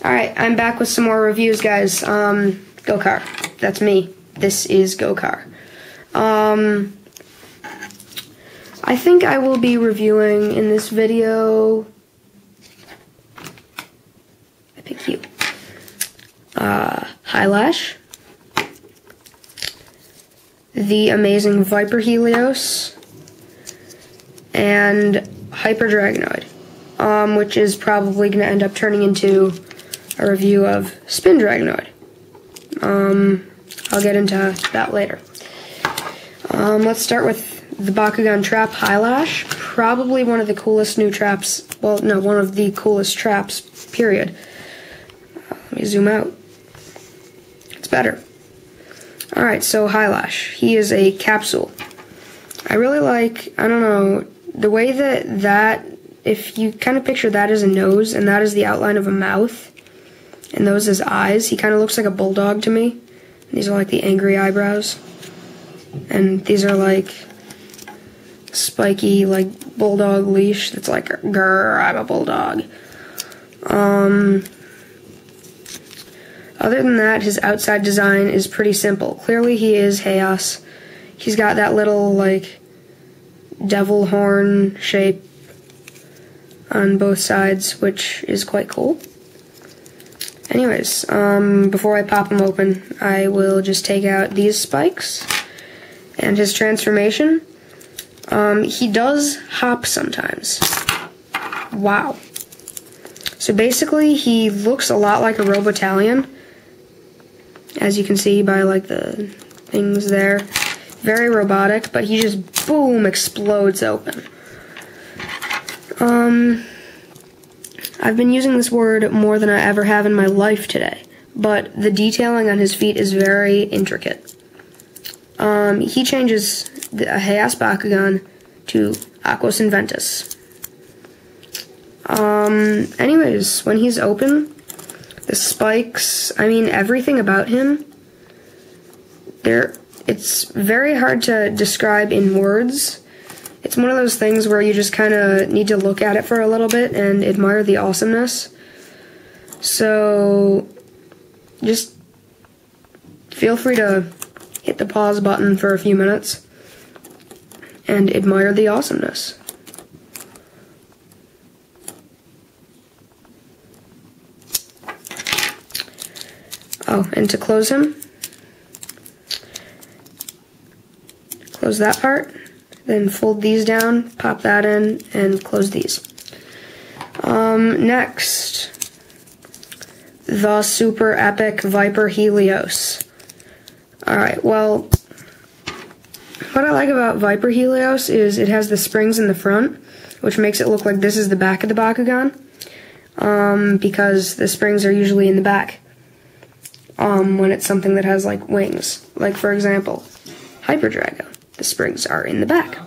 Alright, I'm back with some more reviews, guys. Gokar. That's me. This is Gokar. I think I will be reviewing in this video... I pick you. Hylash. The amazing Viper Helios. And Hyper Dragonoid. Which is probably going to end up turning into a review of Spin Dragonoid. I'll get into that later. Let's start with the Bakugan trap Hylash. Probably one of the coolest new traps. Well, no, one of the coolest traps, period. Let me zoom out. It's better. Alright, so Hylash. He is a capsule. I really like, I don't know, the way that if you kind of picture that as a nose, and that is the outline of a mouth, and those as eyes, he kind of looks like a bulldog to me. These are like the angry eyebrows. And these are like spiky, like bulldog leash that's like, grrr, I'm a bulldog. Other than that, his outside design is pretty simple. Clearly he is Helios. He's got that little, like, devil horn shape on both sides, which is quite cool. Anyways, before I pop him open, I will just take out these spikes and his transformation. He does hop sometimes. Wow. So basically, he looks a lot like a Robotalion, as you can see by like the things there. Very robotic, but he just, boom, explodes open. I've been using this word more than I ever have in my life today, but the detailing on his feet is very intricate. He changes the Helios Bakugan to Aquos Inventus. Anyways, when he's open, the spikes, I mean, everything about him, it's very hard to describe in words. It's one of those things where you just kind of need to look at it for a little bit and admire the awesomeness. So, just feel free to hit the pause button for a few minutes and admire the awesomeness. Oh, and to close him, close that part, then fold these down, pop that in, and close these. Next, the super epic Viper Helios. Alright, well, what I like about Viper Helios is it has the springs in the front, which makes it look like this is the back of the Bakugan, because the springs are usually in the back. When it's something that has, like, wings. Like, for example, Hyper Drago. The springs are in the back.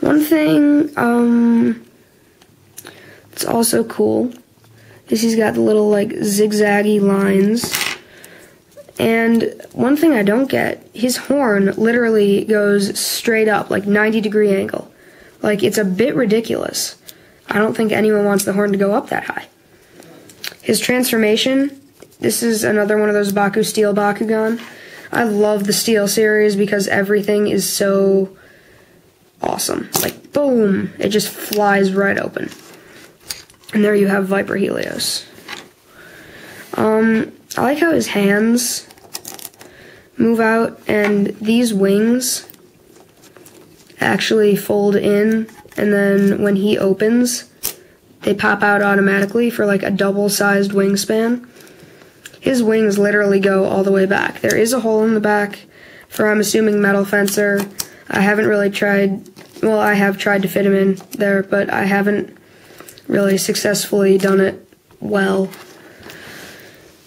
One thing, that's also cool is he's got the little, like, zigzaggy lines. And one thing I don't get, his horn literally goes straight up, like 90-degree angle. Like, it's a bit ridiculous. I don't think anyone wants the horn to go up that high. His transformation, this is another one of those Baku Steel Bakugan. I love the Steel series because everything is so awesome. Like, boom, it just flies right open. And there you have Viper Helios. I like how his hands move out, and these wings actually fold in, and then when he opens, they pop out automatically for like a double-sized wingspan. His wings literally go all the way back. There is a hole in the back for, I'm assuming, Metal Fencer. I haven't really tried, well, I have tried to fit him in there, but I haven't really successfully done it well.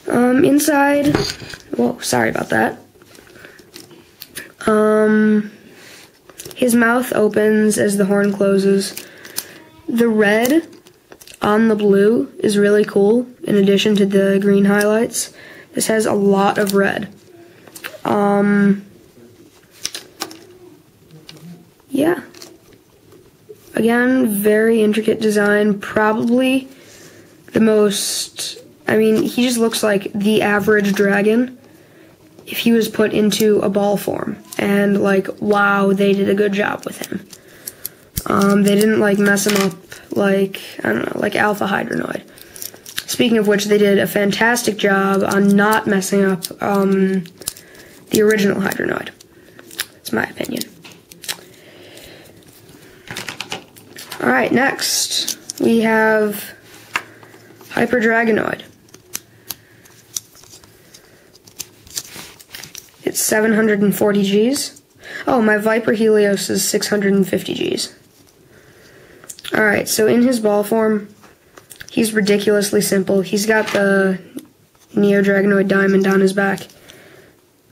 Inside, well, sorry about that. His mouth opens as the horn closes. The red on the blue is really cool, in addition to the green highlights. This has a lot of red. Yeah. Again, very intricate design, probably the most, I mean, he just looks like the average dragon if he was put into a ball form. And, like, wow, they did a good job with him. They didn't, like, mess him up like, I don't know, like Alpha Hydronoid. Speaking of which, they did a fantastic job on not messing up the original Hydronoid. That's my opinion. Alright, next we have Hyper Dragonoid. It's 740 Gs. Oh, my Viper Helios is 650 Gs. Alright, so in his ball form, he's ridiculously simple. He's got the Neo Dragonoid diamond on his back.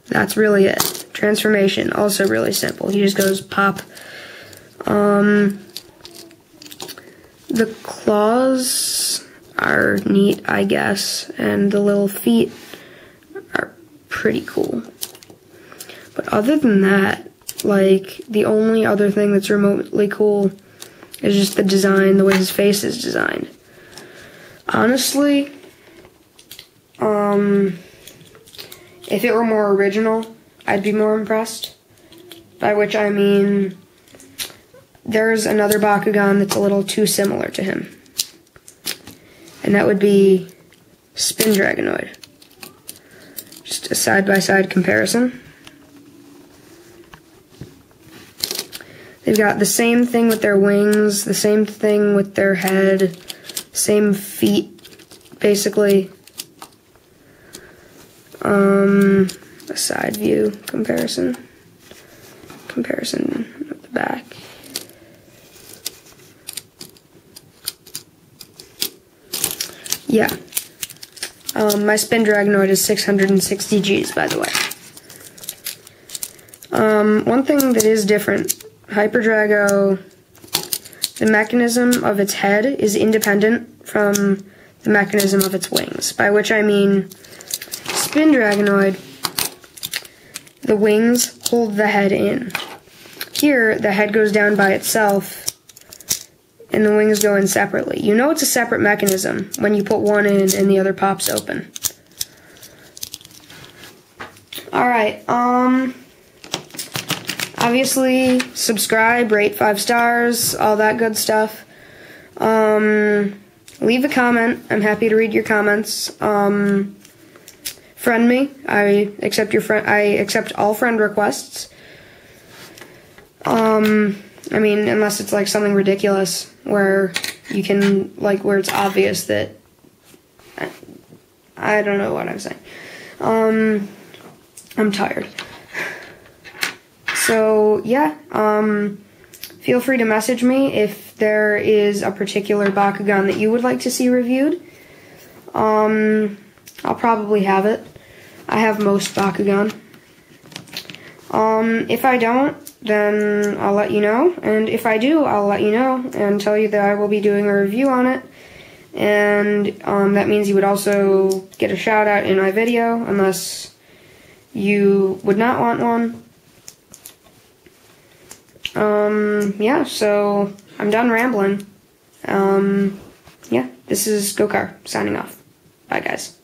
That's really it. Transformation, also really simple. He just goes pop. The claws are neat, I guess, and the little feet are pretty cool. But other than that, like, the only other thing that's remotely cool is just the design, the way his face is designed. Honestly, if it were more original, I'd be more impressed. By which I mean, there's another Bakugan that's a little too similar to him. And that would be Spin Dragonoid. Just a side-by-side comparison. They've got the same thing with their wings, the same thing with their head, same feet, basically. A side view comparison. Comparison of the back. Yeah. My Spin Dragonoid is 660 Gs, by the way. One thing that is different, Hyper Drago, the mechanism of its head is independent from the mechanism of its wings, by which I mean Spin Dragonoid, the wings hold the head in. Here, the head goes down by itself, and the wings go in separately. You know it's a separate mechanism when you put one in and the other pops open. Alright, obviously, subscribe, rate 5 stars, all that good stuff. Leave a comment. I'm happy to read your comments. Friend me. I accept all friend requests. I mean, unless it's like something ridiculous where you can, like, where it's obvious that I don't know what I'm saying. I'm tired. So, yeah, feel free to message me if there is a particular Bakugan that you would like to see reviewed. I'll probably have it. I have most Bakugan. If I don't, then I'll let you know, and if I do, I'll let you know and tell you that I will be doing a review on it, and that means you would also get a shout out in my video, unless you would not want one. Yeah, so I'm done rambling. Yeah, this is Gokar, signing off. Bye, guys.